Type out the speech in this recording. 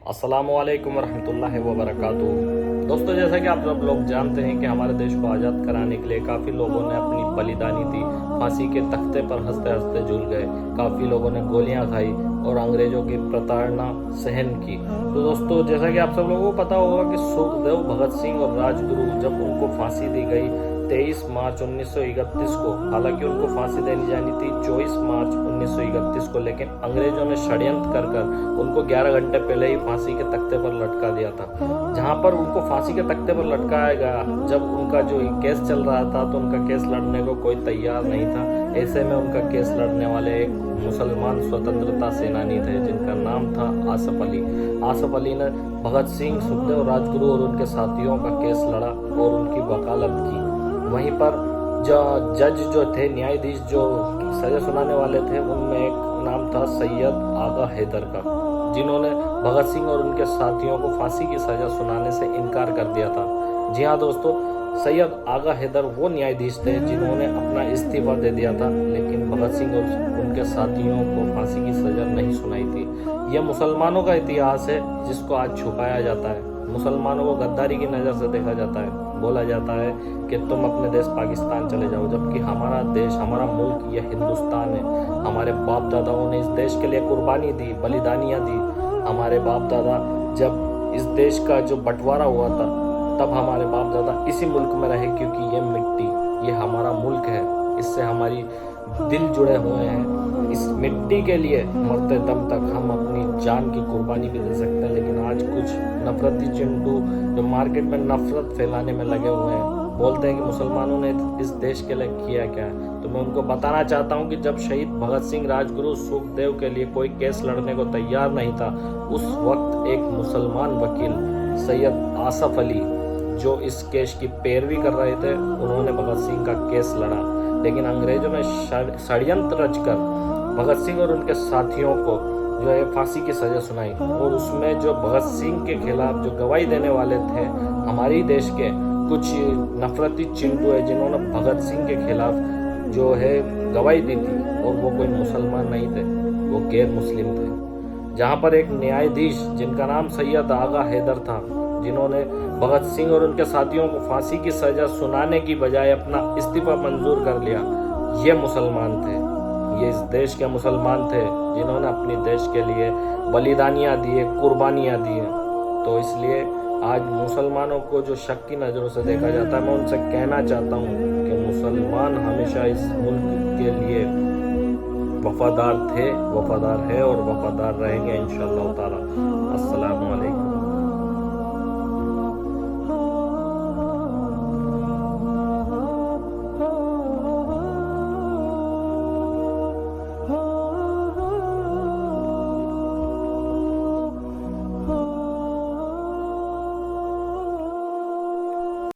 अस्सलामुअलैकुम वरहमतुल्लाहि वबरकातुहू। दोस्तों, जैसा कि आप सब लोग जानते हैं कि हमारे देश को आज़ाद कराने के लिए काफ़ी लोगों ने अपनी बलिदानी दी, फांसी के तख्ते पर हंसते हंसते झूल गए, काफ़ी लोगों ने गोलियां खाई और अंग्रेज़ों की प्रताड़ना सहन की। तो दोस्तों, जैसा कि आप सब लोगों को पता होगा कि सुखदेव, भगत सिंह और राजगुरु जब उनको फांसी दी गई 23 मार्च 1931 को, हालांकि उनको फांसी देनी जानी थी 24 मार्च 1931 को, लेकिन अंग्रेजों ने षड्यंत्र कर उनको 11 घंटे पहले ही फांसी के तख्ते पर लटका दिया था। जहां पर उनको फांसी के तख्ते पर लटकाया गया, जब उनका जो केस चल रहा था तो उनका केस लड़ने को कोई तैयार नहीं था। ऐसे में उनका केस लड़ने वाले एक मुसलमान स्वतंत्रता सेनानी थे जिनका नाम था आसफ अली। आसफ अली ने भगत सिंह, सुखदेव, राजगुरु और उनके साथियों का केस लड़ा और उनकी वकालत की। वहीं पर जज जो थे, न्यायाधीश जो सजा सुनाने वाले थे, उनमें एक नाम था सैयद आगा हैदर का, जिन्होंने भगत सिंह और उनके साथियों को फांसी की सजा सुनाने से इनकार कर दिया था। जी हाँ दोस्तों, सैयद आगा हैदर वो न्यायाधीश थे जिन्होंने अपना इस्तीफा दे दिया था, लेकिन भगत सिंह और उनके साथियों को फांसी की सजा नहीं सुनाई थी। यह मुसलमानों का इतिहास है जिसको आज छुपाया जाता है। मुसलमानों को गद्दारी की नज़र से देखा जाता है, बोला जाता है कि तुम अपने देश पाकिस्तान चले जाओ, जबकि हमारा देश, हमारा मुल्क यह हिंदुस्तान है। हमारे बाप दादाओं ने इस देश के लिए कुर्बानी दी, बलिदानियाँ दी। हमारे बाप दादा जब इस देश का जो बंटवारा हुआ था, तब हमारे बाप दादा इसी मुल्क में रहे, क्योंकि ये मिट्टी, ये हमारा मुल्क है, इससे हमारी दिल जुड़े हुए हैं। इस मिट्टी के लिए मरते दम तक हम अपनी जान की कुर्बानी भी दे सकते हैं। लेकिन आज कुछ नफरती चिंटू जो मार्केट में नफरत फैलाने में लगे हुए हैं, बोलते हैं कि मुसलमानों ने इस देश के लिए किया क्या है। तो मैं उनको बताना चाहता हूं कि जब शहीद भगत सिंह, राजगुरु, सुखदेव के लिए कोई केस लड़ने को तैयार नहीं था, उस वक्त एक मुसलमान वकील सैयद आसफ अली, जो इस केस की पैरवी कर रहे थे, उन्होंने भगत सिंह का केस लड़ा। लेकिन अंग्रेजों ने षड्यंत्र रचकर भगत सिंह और उनके साथियों को जो है फांसी की सजा सुनाई, और उसमें जो भगत सिंह के खिलाफ जो गवाही देने वाले थे, हमारे देश के कुछ नफरती चिंटू है जिन्होंने भगत सिंह के खिलाफ जो है गवाही दी थी, और वो कोई मुसलमान नहीं थे, वो गैर मुस्लिम थे। जहाँ पर एक न्यायाधीश जिनका नाम सैयद आगा हैदर था, जिन्होंने भगत सिंह और उनके साथियों को फांसी की सजा सुनाने की बजाय अपना इस्तीफा मंजूर कर लिया, ये मुसलमान थे। ये इस देश के मुसलमान थे जिन्होंने अपने देश के लिए बलिदानियाँ दिए, कुर्बानियाँ दी। तो इसलिए आज मुसलमानों को जो शक की नज़रों से देखा जाता है, मैं उनसे कहना चाहता हूँ कि मुसलमान हमेशा इस मुल्क के लिए वफादार थे, वफादार है और वफादार रहेंगे इंशाअल्लाह ताला।